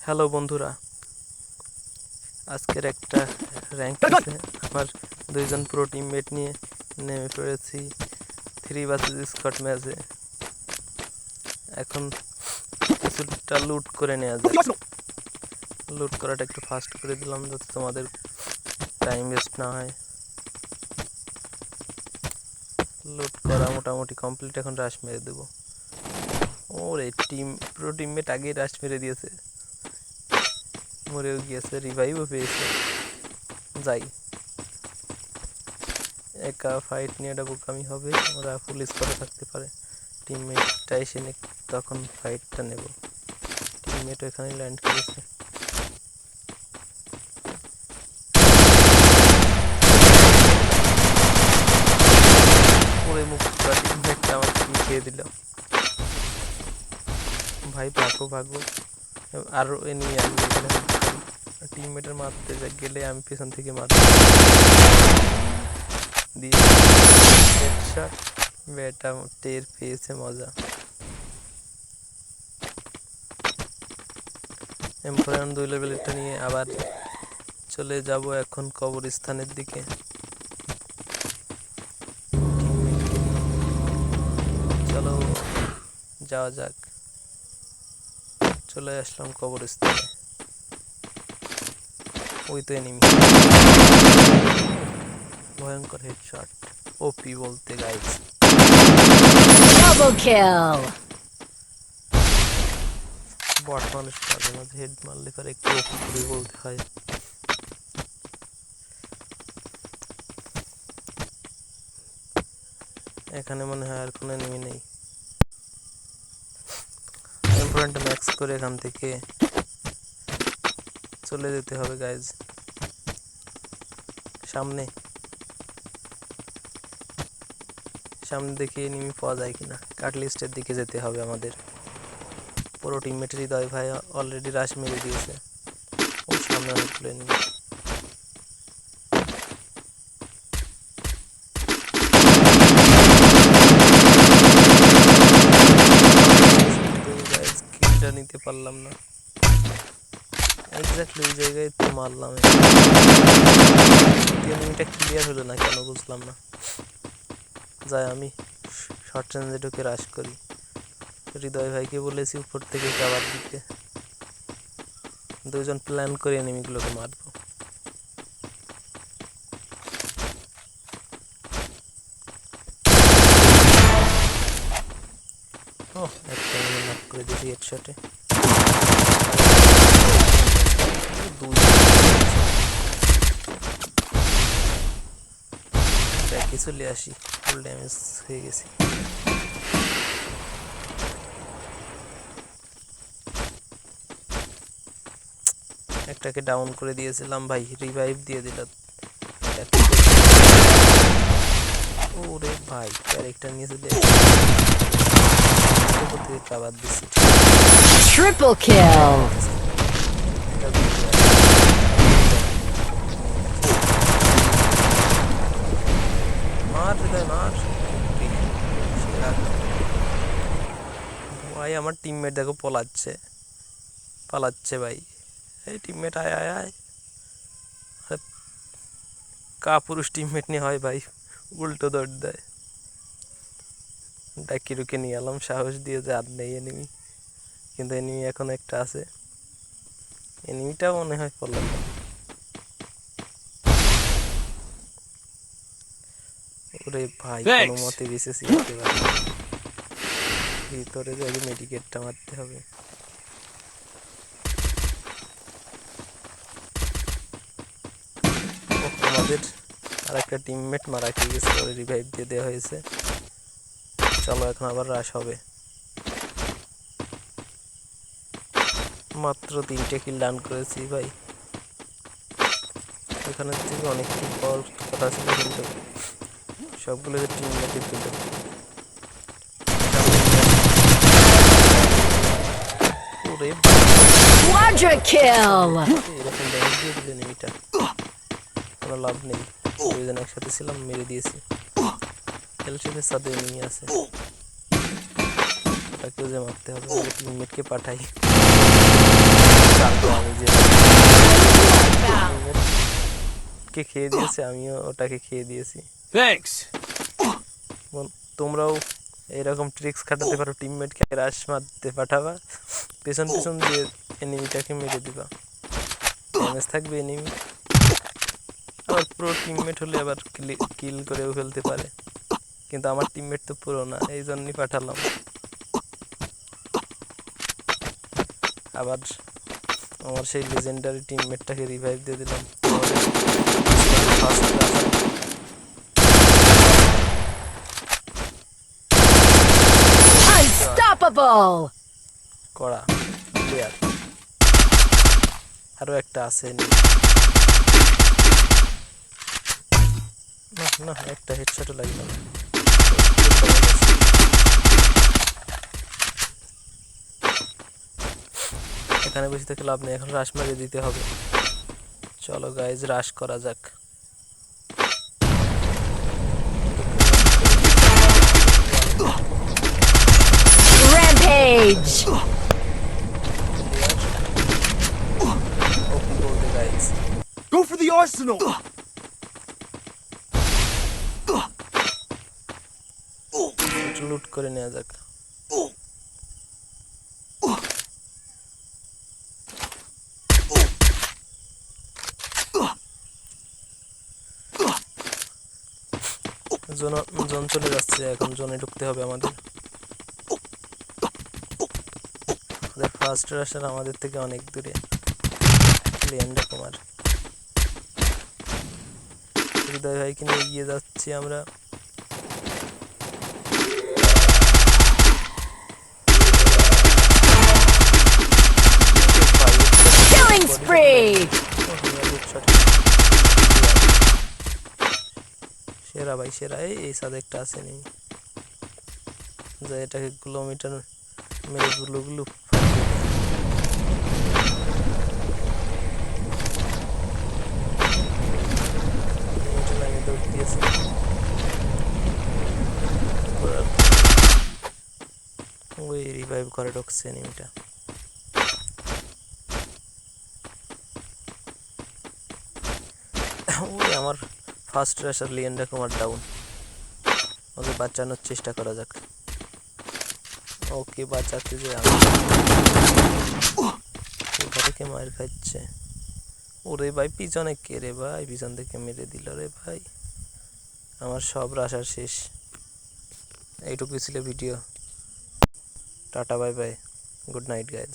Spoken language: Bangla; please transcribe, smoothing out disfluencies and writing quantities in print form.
হ্যালো বন্ধুরা, আজকের একটা র্যাঙ্ক আছে। আমার দুইজন প্রো টিমমেট নিয়ে নেমে পড়েছি 3 ভার্সেস স্কট ম্যাচে। এখন কিছুটা লুট করে নেওয়া যায়। লুট করাটা একটু ফাস্ট করে দিলাম যাতে তোমাদের টাইম ওয়েস্ট না হয়। লুট করা মোটামুটি কমপ্লিট, এখন রাশ মেরে দেবো। ওরে প্রো টিমমেট আগেই রাশ মেরে দিয়েছে, মরেও গিয়েছে, রিভাইভও পেয়েছে। যাই, একা ফাইট নিয়ে এটা বোকামি হবে, ওরা ফুল স্কোয়াডে থাকতে পারে। টিমমেটটা এসে তখন ফাইটটা নেব। টিমমেট এখানে ল্যান্ড করেছে। পুরো মুখটা টিমমেটটা আমার খেয়ে দিল। ভাই ভাগো ভাগো, আরও এনিমি আসবে এখানে। টিমমেটের মারতে গেলে আমি পেছন থেকে মারতে দিয়ে হেডশট। বেটা টের পেয়েছে, মজা। এমফোরান 2 লেভেলটা নিয়ে আবার চলে যাব এখন কবরস্থানের দিকে। চলো যাওয়া যাক। চলে আসলাম কবরস্থানে। ওই তো এনিমি, ভয়ঙ্কর হেডশট, ওপি বলতে গাইস। Double kill. বট মানুষ মাঝে মাঝে হেড মারলে পরে একটু ওপি করে বলতে হয়। এখানে মনে হয় আর কোনো এনিমি নেই। এমফোরানটা ম্যাক্স করে এখান থেকে চলে যেতে হবে গাইজ। সামনে সামনে দেখে এনিমি পাওয়া যায় কিনা। কাটলিস্টের দিকে যেতে হবে আমাদের। পুরো টিমমেটের হৃদয় ভাই অলরেডি রাশ মেরে দিয়েছে। ওই সামনে অনেকগুলো এনিমি। কিলটা নিতে পারলাম না, এক্স্যাক্টলি ওই জায়গায় তো মারলাম। এনিমিটা ক্লিয়ার হলো না কেন বুঝলাম না। যাই, আমি শর্ট রেঞ্জে ঢুকে রাশ করি। হৃদয় ভাইকে বলেছি উপর থেকে যাওয়ার দিকে। দুজন প্ল্যান করে এনিমিগুলোকে মারবো। একটা এনিমি নক করে দিয়েছি হেডশটে। ব্যাকে চলে আসি, ফুল ড্যামেজ হয়ে গেছি। একটাকে ডাউন করে দিয়েছিলাম ভাই, রিভাইভ দিয়ে দিল। ওরে ভাই, ক্যারেক্টার নিয়ে চলে আবার দিচ্ছি। Triple kill. মার হৃদয় মার ভাই। আমার টিমমেট দেখো পালাচ্ছে ভাই। এই টিমমেট আয় আয় আয়। কাপুরুষ টিমমেট নিয়ে হয় ভাই, উল্টো দৌড় দেয়। ডাকি রুকে নিয়ে এলাম সাহস দিয়ে যে আর নেই এনিমি, কিন্তু এনিমি এখন একটা আছে। এনিমিটাও মনে হয় পড়লাম। ওরে ভাই, কোনো মতে বেঁচেছি। ভিতরে যে আগে মেডিকেটটা মারতে হবে। আমাদের আর একটা টিমমেট মারা খেয়ে গেছে, ওরে রিভাইভ দিয়ে দেওয়া হয়েছে। চলো এখন আবার রাশ হবে। মাত্র 3টে কিল ডান করেছি ভাই। এখানে থেকে অনেক কিল পাওয়ার কথা ছিল, কিন্তু সবগুলো যে টিমমেটের কিল। ওরে Quadra kill. এরকম ড্যামেজ দিয়ে দিল এনিমিটা, কোনো লাভ নেই। দুইজন একসাথে ছিলাম, মেরে দিয়েছি। এলসিফের সাথে এনিমি আছে, ওটাকেও যে মারতে হবে। টিমমেটকে পাঠাই। টিমমেটকে খেয়ে দিয়েছে, আমিও ওটাকে খেয়ে দিয়েছি। Thanks. তোমরাও এরকম ট্রিক্স খাটাতে পারো, টিমমেটকে রাশ মারতে পাঠাবা, পেছন পেছন দিয়ে এনিমিটাকে মেরে দিবা, ড্যামেজ থাকবে এনিমি। আবার পুরো টিমমেট হলে আবার কিল করেও ফেলতে পারে, কিন্তু আমার টিমমেট তো পুরো না, এই জন্যই পাঠালাম। আবার আমার সেই লেজেন্ডারি টিমমেটটাকে রিভাইভ দিয়ে দিলাম। Unstoppable! করা প্লেয়ার আরো একটা আছে। না না, একটা হেডশটও লাগলো না। এখানে বসে থেকে লাভ নেই, এখন রাশ মেরে দিতে হবে। চলো গাইজ, রাশ করা যাক। Rampage! ওকে বলতে guys, Go for the arsenal. একটু লুট করে নেওয়া যাক। জোন চলে যাচ্ছে, এখন জোনে ঢুকতে হবে আমাদের। ফার্স্ট রাশার আমাদের থেকে অনেক দূরে, লিয়েন্ডা কুমার। হৃদয় ভাইকে নিয়ে এগিয়ে যাচ্ছি আমরা। Killing spree! সেরা ভাই সেরা। এই সাথে একটা আছে নি, যা এটাকে কিলোমিটার মেরে গুলো গুলো দৌড় দিয়েছে। ওই রিভাইভ করে ঢুকছে এনিমিটা। ওই আমার ফার্স্ট রাশার লিয়েন্ডা কুমার ডাউন, ওকে বাঁচানোর চেষ্টা করা যাক। ওকে বাঁচাতে যে আমি কোথা থেকে মার খাচ্ছে। ওরে ভাই পিছনে কে রে ভাই, পিছন থেকে মেরে দিল রে ভাই। আমার সব রাশার শেষ। এইটুকুই ছিল video. Tata bye bye, good night guys.